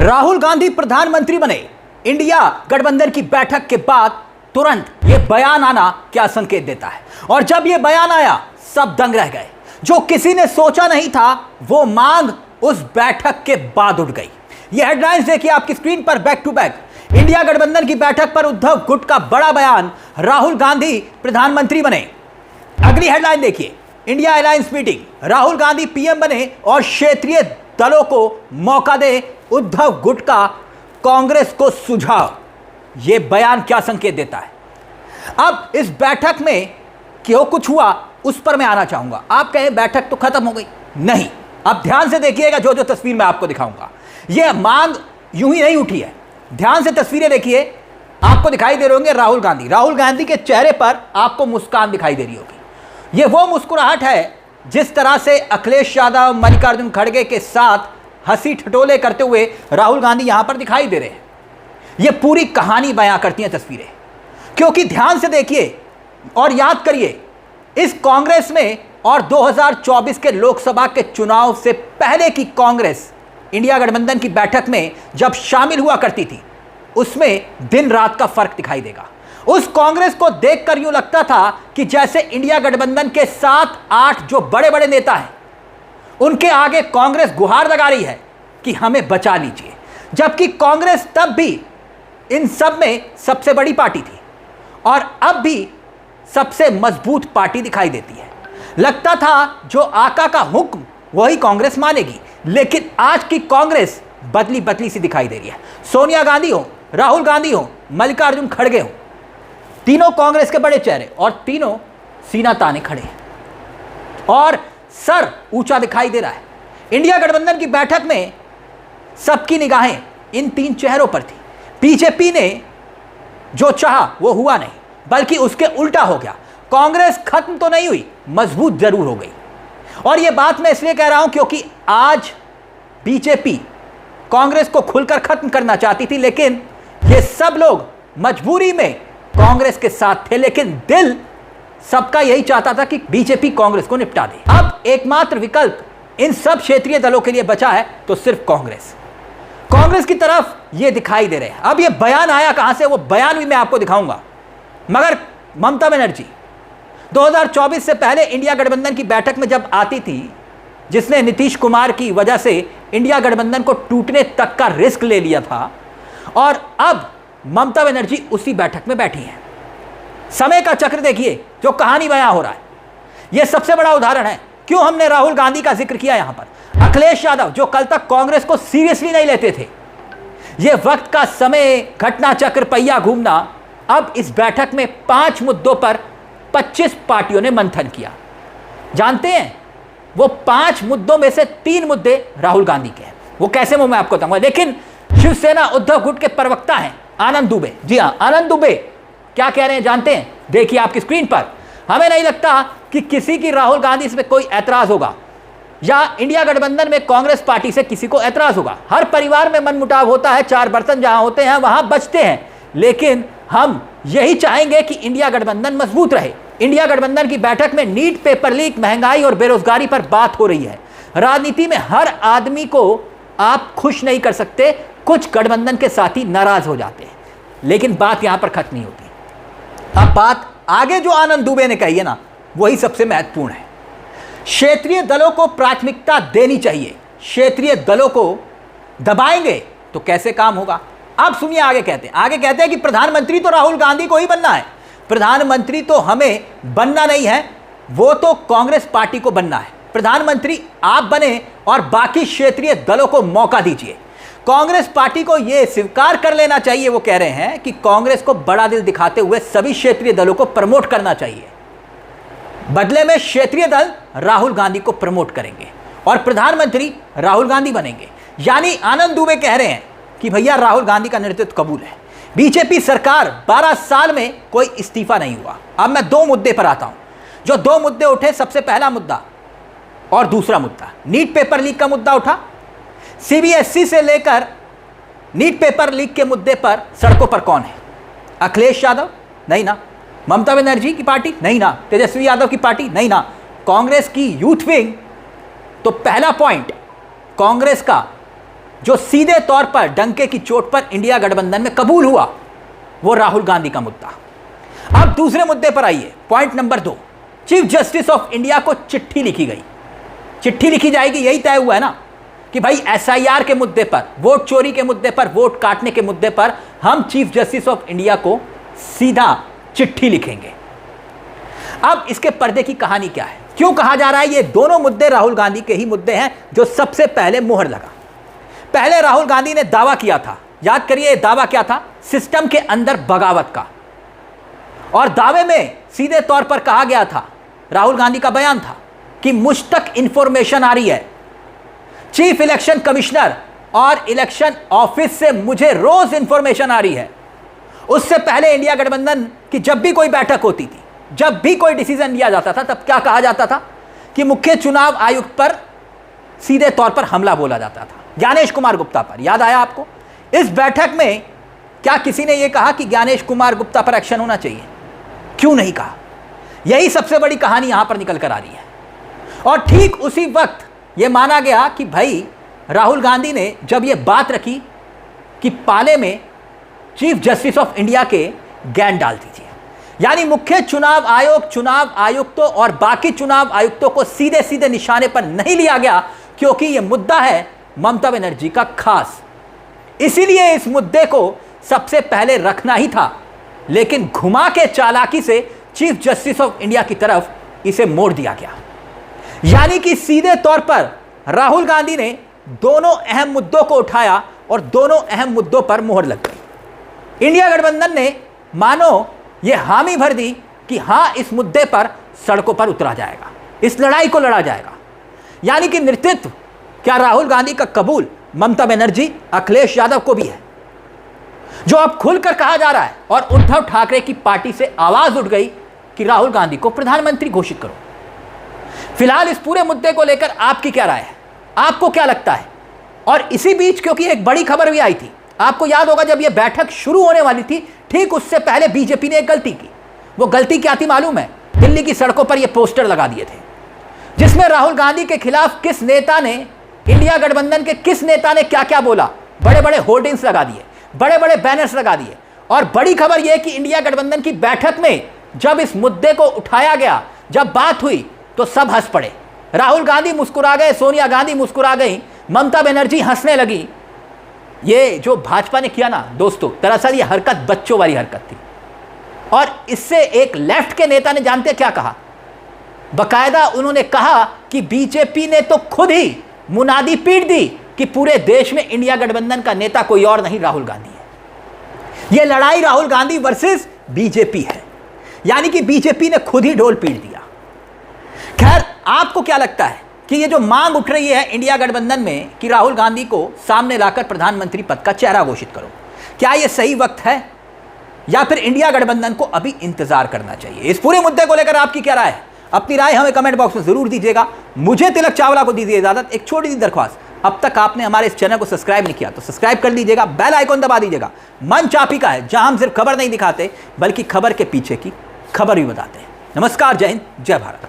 राहुल गांधी प्रधानमंत्री बने। इंडिया गठबंधन की बैठक के बाद तुरंत यह बयान आना क्या संकेत देता है? और जब यह बयान आया सब दंग रह गए। जो किसी ने सोचा नहीं था वो मांग उस बैठक के बाद उठ गई। यह हेडलाइंस देखिए आपकी स्क्रीन पर बैक टू बैक। इंडिया गठबंधन की बैठक पर उद्धव गुट का बड़ा बयान, राहुल गांधी प्रधानमंत्री बने। अगली हेडलाइन देखिए, India alliance meeting, Rahul Gandhi PM बने और क्षेत्रीय दलों को मौका दे उद्धव गुट का कांग्रेस को सुझाव। यह बयान क्या संकेत देता है? अब इस बैठक में क्यों कुछ हुआ उस पर मैं आना चाहूंगा। आप कहें बैठक तो खत्म हो गई, नहीं। अब ध्यान से देखिएगा, जो जो तस्वीर मैं आपको दिखाऊंगा, यह मांग यूं ही नहीं उठी है। ध्यान से तस्वीरें देखिए, आपको दिखाई दे रहे होंगे राहुल गांधी के चेहरे पर आपको मुस्कान दिखाई दे रही होगी। यह वो मुस्कुराहट है जिस तरह से अखिलेश यादव, मल्लिकार्जुन खड़गे के साथ हंसी ठिठोले करते हुए राहुल गांधी यहां पर दिखाई दे रहे हैं। यह पूरी कहानी बयां करती हैं तस्वीरें। क्योंकि ध्यान से देखिए और याद करिए, इस कांग्रेस में और 2024 के लोकसभा के चुनाव से पहले की कांग्रेस इंडिया गठबंधन की बैठक में जब शामिल हुआ करती थी, उसमें दिन रात का फर्क दिखाई देगा। उस कांग्रेस को देखकर यूं लगता था कि जैसे इंडिया गठबंधन के 7-8 जो बड़े बड़े नेता हैं, उनके आगे कांग्रेस गुहार लगा रही है कि हमें बचा लीजिए। जबकि कांग्रेस तब भी इन सब में सबसे बड़ी पार्टी थी और अब भी सबसे मजबूत पार्टी दिखाई देती है। लगता था जो आका का हुक्म वही कांग्रेस मानेगी, लेकिन आज की कांग्रेस बदली बदली सी दिखाई दे रही है। सोनिया गांधी हो, राहुल गांधी हो, मल्लिकार्जुन खड़गे हो, तीनों कांग्रेस के बड़े चेहरे और तीनों सीना ताने खड़े हैं और सर ऊंचा दिखाई दे रहा है। इंडिया गठबंधन की बैठक में सबकी निगाहें इन तीन चेहरों पर थी। बीजेपी ने जो चाहा वो हुआ नहीं, बल्कि उसके उल्टा हो गया। कांग्रेस खत्म तो नहीं हुई, मजबूत जरूर हो गई। और यह बात मैं इसलिए कह रहा हूं क्योंकि आज बीजेपी कांग्रेस को खुलकर खत्म करना चाहती थी, लेकिन ये सब लोग मजबूरी में कांग्रेस के साथ थे। लेकिन दिल सबका यही चाहता था कि बीजेपी कांग्रेस को निपटा दे। अब एकमात्र विकल्प इन सब क्षेत्रीय दलों के लिए बचा है तो सिर्फ कांग्रेस की तरफ ये दिखाई दे रहे हैं। अब ये बयान आया कहां से, वो बयान भी मैं आपको दिखाऊंगा। मगर ममता बनर्जी 2024 से पहले इंडिया गठबंधन की बैठक में जब आती थी, जिसने नीतीश कुमार की वजह से इंडिया गठबंधन को टूटने तक का रिस्क ले लिया था, और अब ममता बनर्जी उसी बैठक में बैठी हैं। समय का चक्र देखिए, जो कहानी बयां हो रहा है, यह सबसे बड़ा उदाहरण है। क्यों हमने राहुल गांधी का जिक्र किया यहां पर? अखिलेश यादव जो कल तक कांग्रेस को सीरियसली नहीं लेते थे, यह वक्त का समय, घटना चक्र, पहिया घूमना। अब इस बैठक में 5 मुद्दों पर 25 पार्टियों ने मंथन किया। जानते हैं वो 5 मुद्दों में से 3 मुद्दे राहुल गांधी के हैं। वो कैसे वो मैं आपको बताऊंगा। लेकिन शिवसेना उद्धव गुट के प्रवक्ता हैं आनंद दुबे। जी हां, आनंद दुबे क्या कह रहे हैं जानते हैं? देखिए आपकी स्क्रीन पर। हमें नहीं लगता कि किसी की राहुल गांधी से कोई ऐतराज होगा या इंडिया गठबंधन में कांग्रेस पार्टी से किसी को ऐतराज होगा। हर परिवार में मनमुटाव होता है, 4 बर्तन जहां होते हैं वहां बचते हैं। लेकिन हम यही चाहेंगे कि इंडिया गठबंधन मजबूत रहे। इंडिया गठबंधन की बैठक में नीट, पेपर लीक, महंगाई और बेरोजगारी पर बात हो रही है। राजनीति में हर आदमी को आप खुश नहीं कर सकते। कुछ गठबंधन के साथी नाराज हो जाते हैं, लेकिन बात यहां पर खत्म नहीं होती। अब बात आगे जो आनंद दुबे ने कही है ना, वही सबसे महत्वपूर्ण है। क्षेत्रीय दलों को प्राथमिकता देनी चाहिए। क्षेत्रीय दलों को दबाएंगे तो कैसे काम होगा? अब सुनिए आगे कहते हैं कि प्रधानमंत्री तो राहुल गांधी को ही बनना है। प्रधानमंत्री तो हमें बनना नहीं है, वो तो कांग्रेस पार्टी को बनना है। प्रधानमंत्री आप बने और बाकी क्षेत्रीय दलों को मौका दीजिए। कांग्रेस पार्टी को यह स्वीकार कर लेना चाहिए, वो कह रहे हैं कि कांग्रेस को बड़ा दिल दिखाते हुए सभी क्षेत्रीय दलों को प्रमोट करना चाहिए। बदले में क्षेत्रीय दल राहुल गांधी को प्रमोट करेंगे और प्रधानमंत्री राहुल गांधी बनेंगे। यानी आनंद दुबे कह रहे हैं कि भैया राहुल गांधी का नेतृत्व कबूल है। बीजेपी सरकार 12 साल में कोई इस्तीफा नहीं हुआ। अब मैं 2 मुद्दे पर आता हूं। जो 2 मुद्दे उठे, सबसे पहला मुद्दा और दूसरा मुद्दा, नीट पेपर लीक का मुद्दा उठा। सीबीएसई से लेकर नीट पेपर लीक के मुद्दे पर सड़कों पर कौन है? अखिलेश यादव? नहीं ना। ममता बनर्जी की पार्टी? नहीं ना। तेजस्वी यादव की पार्टी? नहीं ना। कांग्रेस की यूथ विंग। तो पहला पॉइंट कांग्रेस का जो सीधे तौर पर डंके की चोट पर इंडिया गठबंधन में कबूल हुआ, वो राहुल गांधी का मुद्दा। अब दूसरे मुद्दे पर आइए, point number 2। Chief justice of India को चिट्ठी लिखी गई। चिट्ठी लिखी जाएगी, यही तय हुआ है ना कि भाई एसआईआर के मुद्दे पर, वोट चोरी के मुद्दे पर, वोट काटने के मुद्दे पर हम चीफ जस्टिस ऑफ इंडिया को सीधा चिट्ठी लिखेंगे। अब इसके पर्दे की कहानी क्या है, क्यों कहा जा रहा है ये दोनों मुद्दे राहुल गांधी के ही मुद्दे हैं जो सबसे पहले मोहर लगा। पहले राहुल गांधी ने दावा किया था, याद करिए दावा क्या था, सिस्टम के अंदर बगावत का। और दावे में सीधे तौर पर कहा गया था, राहुल गांधी का बयान था कि मुझ तक इंफॉर्मेशन आ रही है, चीफ इलेक्शन कमिश्नर और इलेक्शन ऑफिस से मुझे रोज इंफॉर्मेशन आ रही है। उससे पहले इंडिया गठबंधन की जब भी कोई बैठक होती थी, जब भी कोई डिसीजन लिया जाता था, तब क्या कहा जाता था कि मुख्य चुनाव आयुक्त पर सीधे तौर पर हमला बोला जाता था, ज्ञानेश कुमार गुप्ता पर। याद आया आपको? इस बैठक में क्या किसी ने यह कहा कि ज्ञानेश कुमार गुप्ता पर एक्शन होना चाहिए? क्यों नहीं कहा? यही सबसे बड़ी कहानी यहां पर निकल कर आ रही है। और ठीक उसी वक्त यह माना गया कि भाई राहुल गांधी ने जब यह बात रखी कि पाले में चीफ जस्टिस ऑफ इंडिया के गेंद डाल दीजिए, यानी मुख्य चुनाव आयोग, चुनाव आयुक्तों और बाकी चुनाव आयुक्तों को सीधे सीधे निशाने पर नहीं लिया गया, क्योंकि यह मुद्दा है ममता बनर्जी का खास। इसीलिए इस मुद्दे को सबसे पहले रखना ही था, लेकिन घुमा के चालाकी से चीफ जस्टिस ऑफ इंडिया की तरफ इसे मोड़ दिया गया। यानी कि सीधे तौर पर राहुल गांधी ने दोनों अहम मुद्दों को उठाया और दोनों अहम मुद्दों पर मोहर लग गई। इंडिया गठबंधन ने मानो यह हामी भर दी कि हां, इस मुद्दे पर सड़कों पर उतरा जाएगा, इस लड़ाई को लड़ा जाएगा। यानी कि नेतृत्व क्या राहुल गांधी का कबूल ममता बनर्जी, अखिलेश यादव को भी है, जो अब खुलकर कहा जा रहा है। और उद्धव ठाकरे की पार्टी से आवाज उठ गई कि राहुल गांधी को प्रधानमंत्री घोषित करो। फिलहाल इस पूरे मुद्दे को लेकर आपकी क्या राय है, आपको क्या लगता है? और इसी बीच क्योंकि एक बड़ी खबर भी आई थी, आपको याद होगा जब यह बैठक शुरू होने वाली थी, ठीक उससे पहले बीजेपी ने एक गलती की। वो गलती क्या थी मालूम है? दिल्ली की सड़कों पर यह पोस्टर लगा दिए थे, जिसमें राहुल गांधी के खिलाफ किस नेता ने, इंडिया गठबंधन के किस नेता ने क्या क्या बोला। बड़े बड़े होर्डिंग्स लगा दिए, बड़े बड़े बैनर्स लगा दिए। और बड़ी खबर यह कि इंडिया गठबंधन की बैठक में जब इस मुद्दे को उठाया गया, जब बात हुई, तो सब हंस पड़े। राहुल गांधी मुस्कुरा गए, सोनिया गांधी मुस्कुरा गई, ममता बनर्जी हंसने लगी। ये जो भाजपा ने किया ना दोस्तों, दरअसल ये हरकत बच्चों वाली हरकत थी। और इससे एक लेफ्ट के नेता ने जानते क्या कहा? बकायदा उन्होंने कहा कि बीजेपी ने तो खुद ही मुनादी पीट दी कि पूरे देश में इंडिया गठबंधन का नेता कोई और नहीं, राहुल गांधी है। यह लड़ाई राहुल गांधी वर्सेस बीजेपी है, यानी कि बीजेपी ने खुद ही ढोल पीट दिया। खैर, आपको क्या लगता है कि ये जो मांग उठ रही है इंडिया गठबंधन में कि राहुल गांधी को सामने लाकर प्रधानमंत्री पद का चेहरा घोषित करो, क्या यह सही वक्त है या फिर इंडिया गठबंधन को अभी इंतजार करना चाहिए? इस पूरे मुद्दे को लेकर आपकी क्या राय है? अपनी राय हमें कमेंट बॉक्स में जरूर दीजिएगा। मुझे तिलक चावला को दीजिए इजाजत। एक छोटी सी दरख्वास्त, अब तक आपने हमारे इस चैनल को सब्सक्राइब नहीं किया तो सब्सक्राइब कर लीजिएगा, बेल आइकॉन दबा दीजिएगा। मंच आप ही का है, जहां हम सिर्फ खबर नहीं दिखाते बल्कि खबर के पीछे की खबर भी बताते हैं। नमस्कार, जय हिंद, जय भारत।